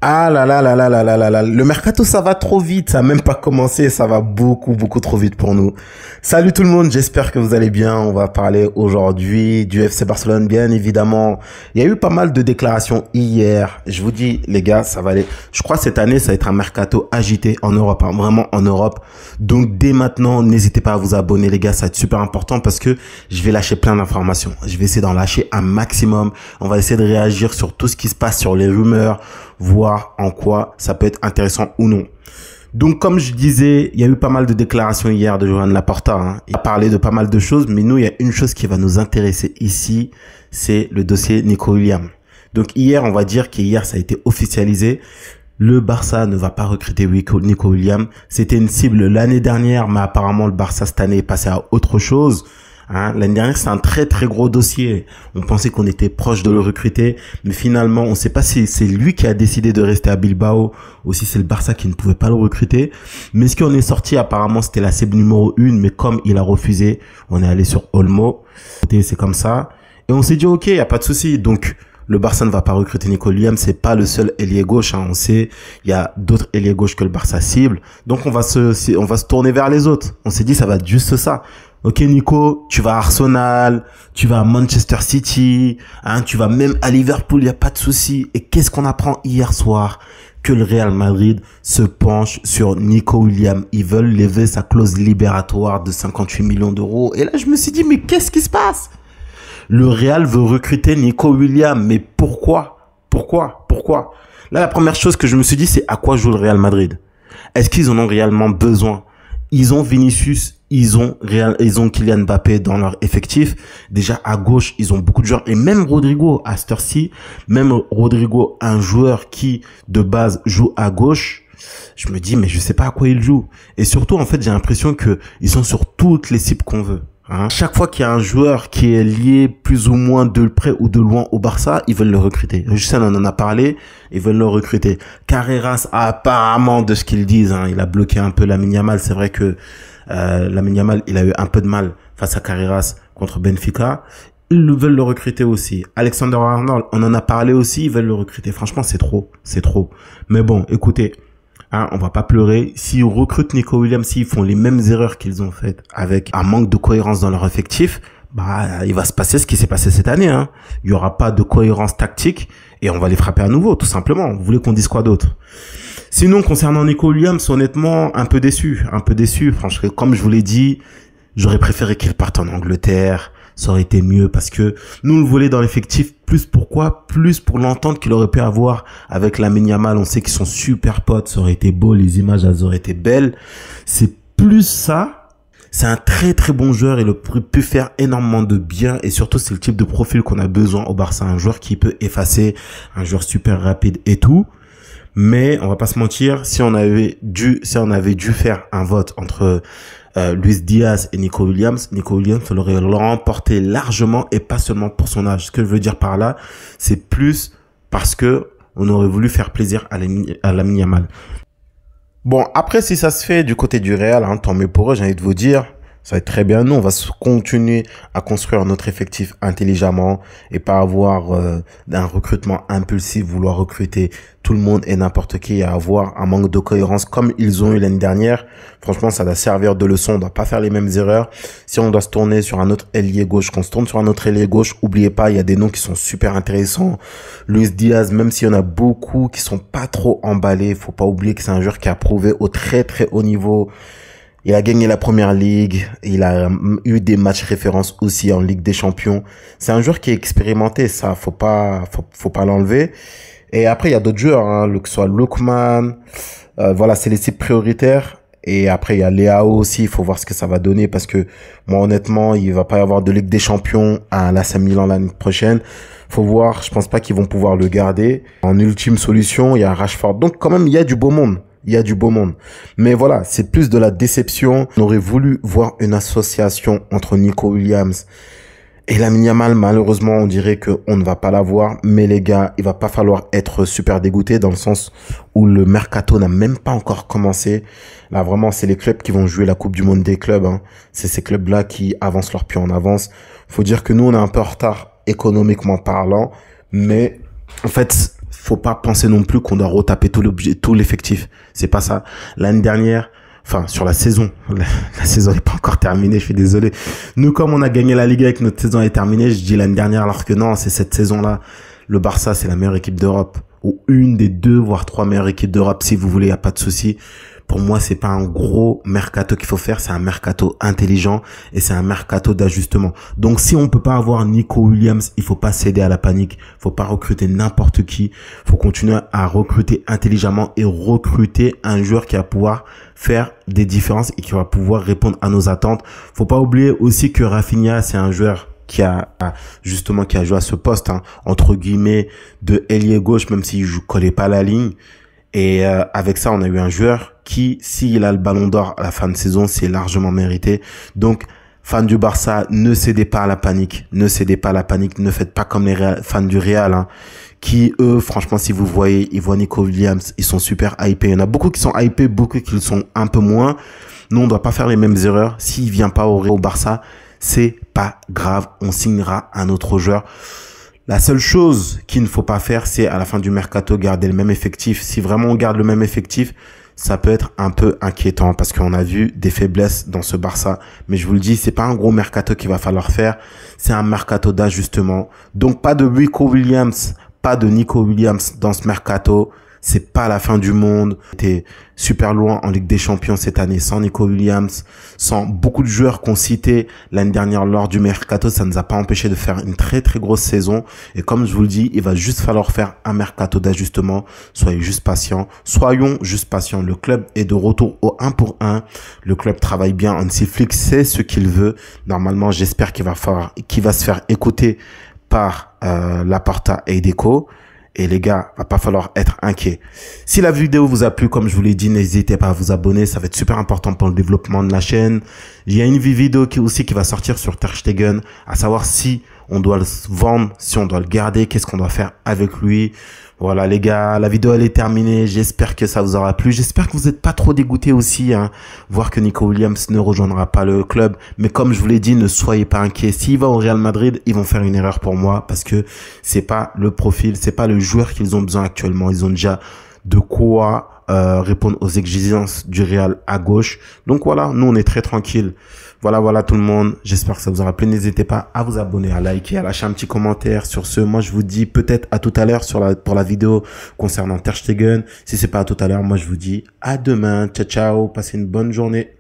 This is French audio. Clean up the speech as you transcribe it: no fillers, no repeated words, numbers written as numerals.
Ah là là là là là là là là. Le mercato, ça va trop vite. Ça a même pas commencé. Ça va beaucoup, beaucoup trop vite pour nous. Salut tout le monde. J'espère que vous allez bien. On va parler aujourd'hui du FC Barcelone, bien évidemment. Il y a eu pas mal de déclarations hier. Je vous dis, les gars, ça va aller. Je crois que cette année, ça va être un mercato agité en Europe, hein, vraiment en Europe. Donc, dès maintenant, n'hésitez pas à vous abonner, les gars. Ça va être super important parce que je vais lâcher plein d'informations. Je vais essayer d'en lâcher un maximum. On va essayer de réagir sur tout ce qui se passe, sur les rumeurs, voir en quoi ça peut être intéressant ou non. Donc, comme je disais, il y a eu pas mal de déclarations hier de Joan Laporta. Hein. Il a parlé de pas mal de choses, mais nous, il y a une chose qui va nous intéresser ici, c'est le dossier Nico Williams. Donc, hier, on va dire qu'hier, ça a été officialisé. Le Barça ne va pas recruter Nico Williams. C'était une cible l'année dernière, mais apparemment, le Barça, cette année, est passé à autre chose. Hein, l'année dernière, c'est un très très gros dossier. On pensait qu'on était proche de le recruter, mais finalement, on ne sait pas si c'est lui qui a décidé de rester à Bilbao ou si c'est le Barça qui ne pouvait pas le recruter. Mais ce qui en est sorti, apparemment, c'était la cible numéro 1, mais comme il a refusé, on est allé sur Olmo. C'est comme ça. Et on s'est dit, ok, il n'y a pas de souci. Donc, le Barça ne va pas recruter Nico Williams, c'est pas le seul ailier gauche, hein. On sait, il y a d'autres ailiers gauche que le Barça cible. Donc, on va se tourner vers les autres. On s'est dit, ça va être juste ça. Ok Nico, tu vas à Arsenal, tu vas à Manchester City, hein, tu vas même à Liverpool, il n'y a pas de souci. Et qu'est-ce qu'on apprend hier soir? Que le Real Madrid se penche sur Nico Williams. Ils veulent lever sa clause libératoire de 58 millions d'euros. Et là, je me suis dit, mais qu'est-ce qui se passe? Le Real veut recruter Nico Williams, mais pourquoi? Pourquoi? Là, la première chose que je me suis dit, c'est à quoi joue le Real Madrid? Est-ce qu'ils en ont réellement besoin? Ils ont Vinicius, ils ont Kylian Mbappé dans leur effectif. Déjà, à gauche, ils ont beaucoup de joueurs. Et même Rodrigo, à cette heure-ci, même Rodrigo, un joueur qui, de base, joue à gauche, je me dis, mais je sais pas à quoi il joue. Et surtout, en fait, j'ai l'impression que ils sont sur toutes les cibles qu'on veut. Hein. Chaque fois qu'il y a un joueur qui est lié plus ou moins de près ou de loin au Barça, ils veulent le recruter. Justin on en a parlé, ils veulent le recruter. Carreras, apparemment, de ce qu'ils disent, hein, il a bloqué un peu Lamine Yamal. C'est vrai que Lamine Yamal, il a eu un peu de mal face à Carreras contre Benfica. Ils veulent le recruter aussi. Alexander-Arnold, on en a parlé aussi, ils veulent le recruter. Franchement, c'est trop. Mais bon, écoutez. Hein, on va pas pleurer. S'ils recrutent Nico Williams, s'ils font les mêmes erreurs qu'ils ont faites avec un manque de cohérence dans leur effectif, bah, il va se passer ce qui s'est passé cette année, hein. Il y aura pas de cohérence tactique et on va les frapper à nouveau, tout simplement. Vous voulez qu'on dise quoi d'autre? Sinon, concernant Nico Williams, honnêtement, un peu déçu. Franchement, comme je vous l'ai dit, j'aurais préféré qu'il parte en Angleterre. Ça aurait été mieux parce que nous le voulons dans l'effectif. Plus pourquoi? Plus pour l'entente qu'il aurait pu avoir avec Lamine Yamal. On sait qu'ils sont super potes. Ça aurait été beau. Les images, elles auraient été belles. C'est plus ça. C'est un très très bon joueur. Il aurait pu faire énormément de bien. Et surtout, c'est le type de profil qu'on a besoin au Barça. Un joueur qui peut effacer. Un joueur super rapide et tout. Mais on va pas se mentir. Si on avait dû faire un vote entre Luis Diaz et Nico Williams l'aurait remporté largement et pas seulement pour son âge. Ce que je veux dire par là, c'est plus parce que on aurait voulu faire plaisir à Lamine Yamal. Bon, après, si ça se fait du côté du Real, hein, tant mieux pour eux, j'ai envie de vous dire. Ça va être très bien. Nous, on va continuer à construire notre effectif intelligemment et pas avoir un recrutement impulsif, vouloir recruter tout le monde et n'importe qui et avoir un manque de cohérence comme ils ont eu l'année dernière. Franchement, ça doit servir de leçon. On doit pas faire les mêmes erreurs. Si on doit se tourner sur un autre ailier gauche, qu'on se tourne sur un autre ailier gauche, oubliez pas, il y a des noms qui sont super intéressants. Luis Diaz, même s'il y en a beaucoup qui sont pas trop emballés, faut pas oublier que c'est un joueur qui a prouvé au très très haut niveau. Il a gagné la première ligue. Il a eu des matchs références aussi en Ligue des Champions. C'est un joueur qui est expérimenté. Ça, faut pas l'enlever. Et après, il y a d'autres joueurs, hein, que ce soit Lookman. Voilà, c'est les cibles prioritaires. Et après, il y a Leao aussi. Il faut voir ce que ça va donner parce que moi, honnêtement, il va pas y avoir de Ligue des Champions à l'AC Milan l'année prochaine. Faut voir. Je pense pas qu'ils vont pouvoir le garder. En ultime solution, il y a Rashford. Donc, quand même, il y a du beau monde. Mais voilà, c'est plus de la déception. On aurait voulu voir une association entre Nico Williams et Lamine Yamal. Malheureusement, on dirait qu'on ne va pas l'avoir. Mais les gars, il va pas falloir être super dégoûté dans le sens où le mercato n'a même pas encore commencé. Là, vraiment, c'est les clubs qui vont jouer la Coupe du Monde des clubs, hein. C'est ces clubs-là qui avancent leur pied en avance. Faut dire que nous, on est un peu en retard économiquement parlant. Mais en fait, faut pas penser non plus qu'on doit retaper tout l'effectif. C'est pas ça. L'année dernière, enfin, sur la saison, la saison n'est pas encore terminée, je suis désolé. Nous, comme on a gagné la Ligue avec notre saison est terminée, je dis l'année dernière, alors que non, c'est cette saison-là. Le Barça, c'est la meilleure équipe d'Europe. Ou une des 2, voire 3 meilleures équipes d'Europe, si vous voulez, y a pas de souci. Pour moi, c'est pas un gros mercato qu'il faut faire, c'est un mercato intelligent et c'est un mercato d'ajustement. Donc, si on peut pas avoir Nico Williams, il faut pas céder à la panique. Faut pas recruter n'importe qui. Faut continuer à recruter intelligemment et recruter un joueur qui va pouvoir faire des différences et qui va pouvoir répondre à nos attentes. Faut pas oublier aussi que Rafinha, c'est un joueur qui a joué à ce poste, hein, entre guillemets, de ailier gauche, même s'il collait pas la ligne. Et avec ça, on a eu un joueur qui, s'il a le ballon d'or à la fin de saison, c'est largement mérité. Donc, fans du Barça, ne cédez pas à la panique. Ne cédez pas à la panique. Ne faites pas comme les fans du Real, hein, qui, eux, franchement, si vous voyez, ils voient Nico Williams, ils sont super hypés. Il y en a beaucoup qui sont hypés, beaucoup qui le sont un peu moins. Nous, on doit pas faire les mêmes erreurs. S'il vient pas au Barça, c'est pas grave. On signera un autre joueur. La seule chose qu'il ne faut pas faire, c'est à la fin du mercato garder le même effectif. Si vraiment on garde le même effectif, ça peut être un peu inquiétant parce qu'on a vu des faiblesses dans ce Barça. Mais je vous le dis, c'est pas un gros mercato qu'il va falloir faire. C'est un mercato d'ajustement. Donc pas de Nico Williams, pas de Nico Williams dans ce mercato. C'est pas la fin du monde. On était super loin en Ligue des Champions cette année sans Nico Williams, sans beaucoup de joueurs qu'on citait l'année dernière lors du mercato. Ça ne nous a pas empêché de faire une très très grosse saison. Et comme je vous le dis, il va juste falloir faire un mercato d'ajustement. Soyez juste patients. Soyons juste patients. Le club est de retour au 1 pour 1. Le club travaille bien. Hansi Flick sait ce qu'il veut. Normalement, j'espère qu'il va se faire écouter par Laporta et Deco. Et les gars, va pas falloir être inquiet. Si la vidéo vous a plu, comme je vous l'ai dit, n'hésitez pas à vous abonner. Ça va être super important pour le développement de la chaîne. Il y a une vidéo qui va sortir sur Ter Stegen, à savoir si on doit le vendre, si on doit le garder, qu'est-ce qu'on doit faire avec lui. Voilà les gars, la vidéo elle est terminée. J'espère que ça vous aura plu. J'espère que vous n'êtes pas trop dégoûtés aussi, hein, voir que Nico Williams ne rejoindra pas le club. Mais comme je vous l'ai dit, ne soyez pas inquiets. S'il va au Real Madrid, ils vont faire une erreur pour moi parce que c'est pas le profil, c'est pas le joueur qu'ils ont besoin actuellement. Ils ont déjà de quoi répondre aux exigences du Real à gauche. Donc voilà, nous on est très tranquille. Voilà tout le monde. J'espère que ça vous aura plu. N'hésitez pas à vous abonner, à liker, à lâcher un petit commentaire. Sur ce, moi je vous dis peut-être à tout à l'heure pour la vidéo concernant Ter Stegen. Si c'est pas à tout à l'heure, moi je vous dis à demain. Ciao ciao, passez une bonne journée.